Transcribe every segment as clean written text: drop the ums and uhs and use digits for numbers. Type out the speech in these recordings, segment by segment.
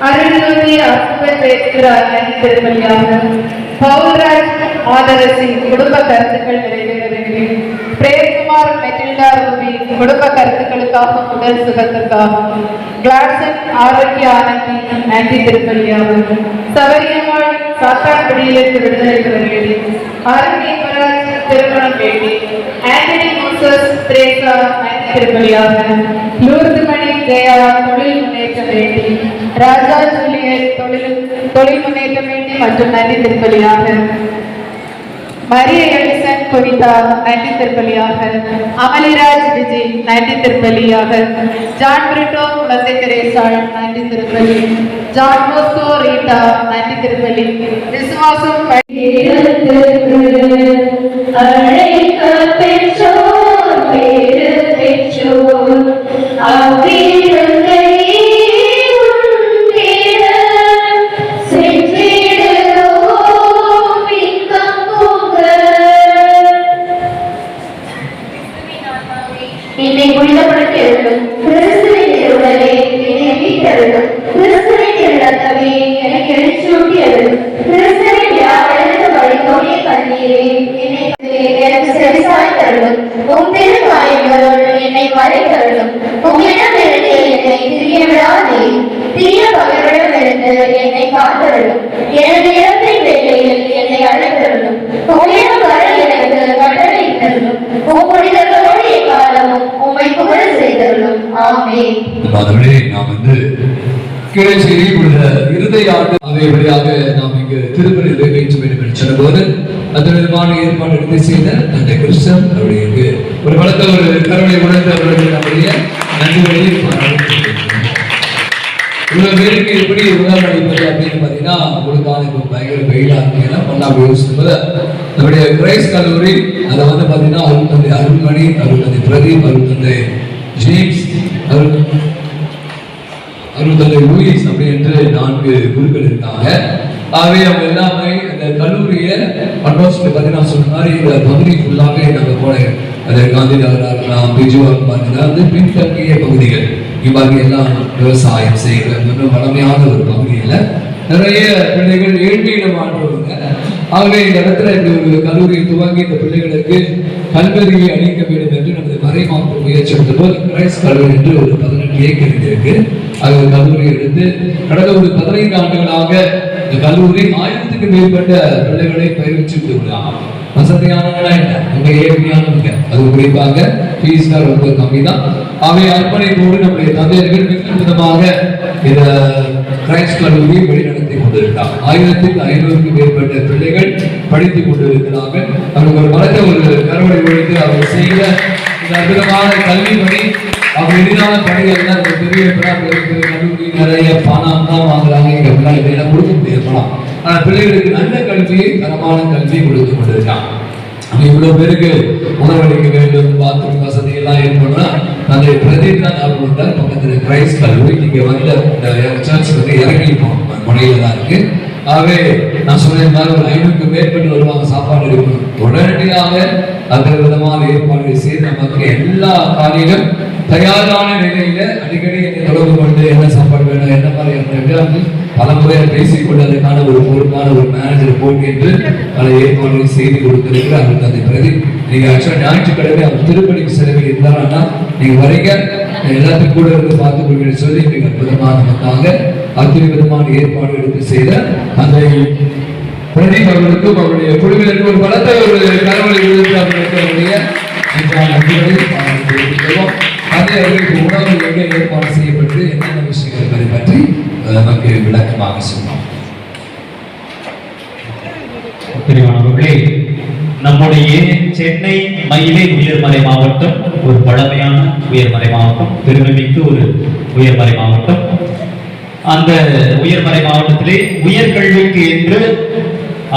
அருள்ஜோதி அற்புதம் பேசுகிறார் திருப்பலியாக பவுல்ராஜ் ஆதரசி குடும்ப கருத்துக்கள் நிறைவேறுகிறேன். பிரேம்குமார் மெட்டில்டா ரூபி குடும்ப கருத்துக்களுக்காக உடல் சுகத்திற்காக கிளாட்சன் ஆரோக்கிய ஆனந்தி ஆண்டி திருப்பலியாக சவரியம்மாள் சாத்தான்குடியிலிருந்து விடுதலை பெற வேண்டி அருணீஸ்வராஜ் திருமணம் வேண்டி ஆண்டனி மோசஸ் திரேசா ஆண்டி திருப்பலியாக லூர்துமணி ஜெயா தொழில் முன்னேற்றம் வேண்டி ராஜா ஜூலியட் தொழில் முன்னேற்றம் வேண்டி மற்றும் நன்றி திருப்பலியாக மரிய எலிசன் கவிதா நன்றி திருப்பலியாக அமலிராஜ் விஜய் நன்றி திருப்பலியாக ஜான் பிரிட்டோ குழந்தை திரேசாள் நன்றி திருப்பலி ஜான் போஸ்கோ ரீட்டா நன்றி திருப்பலி விசுவாசம் என்னை புனிதப்படுத்த வேண்டும். கிறிஸ்துவின் உடலே என்னை மீட்டருளும். கிறிஸ்துவின் இரத்தமே எனக்கு எழுச்சியூட்டி அருளும். கிறிஸ்துவின் யாழெழுந்து வழித்தோடிய கண்ணீரே எனக்கு செவிசாய் தருளும். உம் திருக்காயங்களுள் என்னை மறைத்தருளும். உம்மிடமிருந்து என்னை திரிய விடாதே. தீய பகைவரிடமிருந்து என்னை காத்தருளும். எனது இறப்பின் வேளையில் என்னை அழைத்தருளும். உம்மிடம் வர எனக்கு கட்டளையிட்டருளும். உம் புனிதர்களோடு எக்காலமும் உம்மை புகழ செய்தருளும். ஆமென். நாம் இருதய ஆண்டு அவைபடியாக நாம் இங்கு திருப்பலி நிறைவேற்ற வேண்டும் என்று சொன்னபோது அதற்கான ஏற்பாடு எடுத்து செய்த அந்த கிறிஸ்தன் அவருடைய ஒரு பலத்த ஒரு கருணை உணர்ந்து அவர்களுடைய நம்முடைய நன்றிகளை இவ்வளவு பேருக்கு எப்படி உணர்வு அளிப்பது அப்படின்னு பார்த்தீங்கன்னா உங்களுக்கான இப்போ பயங்கர வெயிலா இருந்தீங்கன்னா பண்ணலாம் யோசிக்கும்போது நம்முடைய கிரைஸ்ட் கல்லூரி அதை வந்து பார்த்தீங்கன்னா அருள்தந்தை அருள்மணி அருள்தந்தை பிரதீப் அருள்தந்தை ஜேம்ஸ் அருள்தந்தை லூயிஸ் அப்படி என்று 4 குருக்கள் இருக்காங்க. ஆகவே அவங்க எல்லாமே அந்த கல்லூரியை ஆல்மோஸ்ட் பார்த்தீங்கன்னா சொன்ன மாதிரி இந்த பகுதி ஃபுல்லாகவே நாங்கள் போன அந்த காந்தி நகராக இருக்கலாம் பிஜுவாக பார்த்தீங்கன்னா வந்து பின்தங்கிய பகுதிகள் இவ்வாறு எல்லாம் விவசாயம் செய்கிற இன்னும் வளமையான ஒரு பகுதியில் நிறைய பிள்ளைகள் ஏழ்மையிடம் ஆடுறவங்க. ஆகவே இந்த இடத்துல இந்த ஒரு கல்லூரியை துவங்கி இந்த பிள்ளைகளுக்கு கல்வியை அளிக்க வேண்டும் என்று நமது மறைமாற்று முயற்சி எடுத்தபோது கிரைஸ்ட் கல்லூரி என்று ஒரு 18 ஏக்கர் இருக்கு. அது கல்லூரி எடுத்து கடந்த ஒரு 15 ஆண்டுகளாக இந்த கல்லூரி 1000க்கும் மேற்பட்ட பிள்ளைகளை பயிற்சி விடுவாங்க. வசதியானவங்களா இல்லை, ரொம்ப ஏழ்மையானவங்க. அது குறிப்பாக ஃபீஸ் ரொம்ப கம்மி தான். அவை அர்ப்பணிப்போடு நம்முடைய தந்தையர்கள் மிக விதமாக இந்த கிரைஸ்ட் கல்லூரியை வழிநடத்தி கொண்டிருக்கிறார். 1500க்கும் மேற்பட்ட பிள்ளைகள் படித்துக் கொண்டிருக்கிறார்கள். அவர்கள் ஒரு மனத்தை ஒரு கருவறை ஒழித்து அவர் செய்த இந்த அற்புதமான கல்வி பணி அவங்க எளிதான பணிகள் தான். பெரிய கல்லூரி நிறைய பணம் தான் வாங்குறாங்க. இதெல்லாம் கொடுக்க முடியாது பணம். ஆனால் பிள்ளைகளுக்கு நல்ல கல்வியை தரமான கல்வியை கொடுத்து கொண்டிருக்காங்க. இவ்வளவு பேருக்கு உணவளிக்க வேண்டும், பாத்ரூம் வசதி எல்லாம் ஏற்படும்னா அந்த பிரதீப் தான் ஞாபகம் பக்கத்தில் கிரைஸ்ட் கல்லூரி இங்கே வந்து சர்ச் வந்து இறங்கி முனையில தான் இருக்கு. ஆகவே நான் சொன்னேன் ஒரு 500க்கும் மேற்பட்டு வருவாங்க. சாப்பாடு இருக்கணும். உடனடியாக அந்த விதமான ஏற்பாடுகள் செய்து நமக்கு எல்லா காலையிலும் தயாரான நிலையில அடிக்கடி என்னை தொடர்பு கொண்டு என்ன சாப்பாடு வேணும் என்ன மாதிரி பல முறை பேசிக்கொண்டு அதுக்கான ஒரு பொறுப்பான ஒரு மேனேஜர் போட்டு என்று பல ஏற்பாடுகளை செய்து கொடுத்திருக்கிற அவருக்கு அந்த பிரதி நீங்க ஆக்சுவலா ஞாயிற்றுக்கிழமை அவர் திருப்பணிக்கு செலவில் இருந்தாருன்னா நீங்க வரைக்க எல்லாத்துக்கும் கூட இருந்து பார்த்துக் கொள்வீங்க சொல்லி மிக அற்புதமான நமக்காக அத்தனை விதமான ஏற்பாடு எடுத்து செய்த அந்த பிரதீப் அவர்களுக்கும் அவருடைய குழுவினருக்கு ஒரு பலத்தை ஒரு கரவலை விழுந்து அவர்களுக்கு அவருடைய அதே அவர்களுக்கு உணவு எங்கே ஏற்பாடு செய்யப்பட்டு என்னென்ன விஷயங்கள் என்பதை பற்றி நமக்கு விளக்கமாக சொன்னோம். பிரிவானவர்களே, நம்முடைய சென்னை மயிலை உயர்மறை மாவட்டம் ஒரு பழமையான உயர்மறை மாவட்டம், பெருமைமிக்க ஒரு உயர்மறை மாவட்டம். அந்த உயர்மறை மாவட்டத்திலே உயர்கல்விக்கு என்று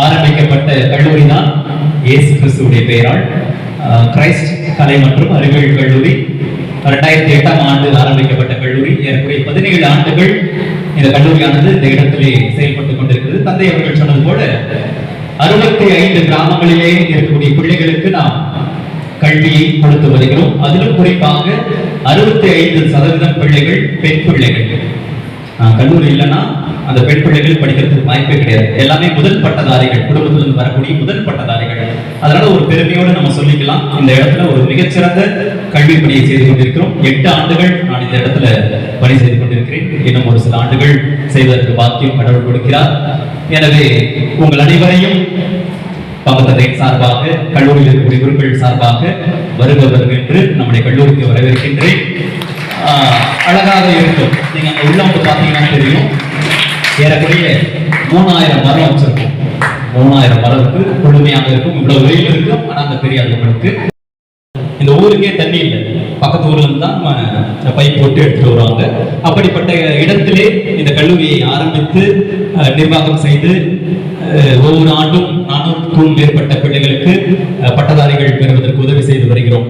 ஆரம்பிக்கப்பட்ட கல்லூரி தான் இயேசு கிறிஸ்துவுடைய பெயரால் கிரைஸ்ட் கலை மற்றும் அறிவியல் கல்லூரி 2008ஆம் ஆண்டு ஆரம்பிக்கப்பட்ட கல்லூரி. ஏறக்குறைய 17 ஆண்டுகள் இந்த கல்லூரியானது இந்த இடத்திலே செயல்பட்டுக் கொண்டிருக்கிறது. தந்தை அவர்கள் சொன்னது போல 65 கிராமங்களிலே இருக்கக்கூடிய பிள்ளைகளுக்கு நாம் கல்வியை கொடுத்து வருகிறோம். அதிலும் குறிப்பாக 65% பிள்ளைகள் பெண் பிள்ளைகள். கல்லூரி இல்லைன்னா அந்த பெண் பிள்ளைகள் படிக்கிறதுக்கு வாய்ப்பே கிடையாது. எல்லாமே முதல் பட்டதாரிகள், குடும்பத்திலிருந்து வரக்கூடிய முதல் பட்டதாரிகள். அதனால ஒரு பெருமையோடு நம்ம சொல்லிக்கலாம், இந்த இடத்துல ஒரு மிகச்சிறந்த கல்வி பணியை செய்து கொண்டிருக்கிறோம். 8 ஆண்டுகள் நான் இந்த இடத்துல பணி செய்து கொண்டிருக்கிறேன். இன்னும் ஒரு சில ஆண்டுகள் செய்வதற்கு பாக்கியம் கடவுள் கொடுக்கிறார். எனவே உங்கள் அனைவரையும் பங்குத்தந்தையின் சார்பாக, கல்லூரியில் இருக்கக்கூடிய குருக்கள் சார்பாக வருக வருக என்று நம்முடைய கல்லூரிக்கு வரவேற்கின்றேன். அழகாக இருக்கும். நீங்க அங்க உள்ள வந்து பாத்தீங்கன்னா தெரியும், ஏறக்குறைய 3000 மரம் வச்சிருக்கும். 3000 மரத்துக்கு குளுமையாக இருக்கும். இவ்வளவு வெயில் இருக்கும், ஆனா அந்த தெரியாது உங்களுக்கு. இந்த ஊருக்கே தண்ணி இல்லை, பக்கத்து ஊர்ல இருந்து தான் பைப் போட்டு எடுத்துட்டு வருவாங்க. அப்படிப்பட்ட இடத்திலே இந்த கல்லூரியை ஆரம்பித்து நிர்வாகம் செய்து ஒவ்வொரு ஆண்டும் 400க்கும் மேற்பட்ட பிள்ளைகளுக்கு பட்டதாரிகள் பெறுவதற்கு உதவி செய்து வருகிறோம்.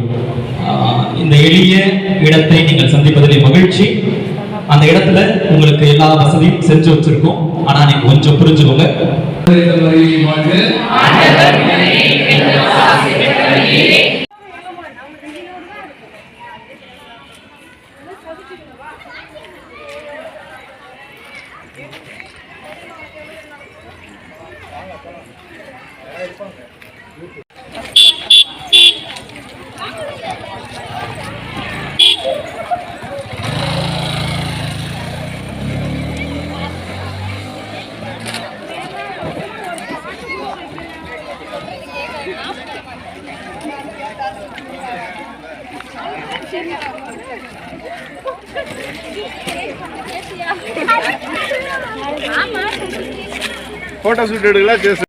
இந்த எளிய இடத்தை நீங்கள் சந்திப்பதிலே மகிழ்ச்சி. அந்த இடத்துல உங்களுக்கு எல்லா வசதியும் செஞ்சு வச்சிருக்கோம். ஆனா நீங்க கொஞ்சம் புரிஞ்சுக்கோங்க. போட்டோ ஷூட் எடுக்கலாம்.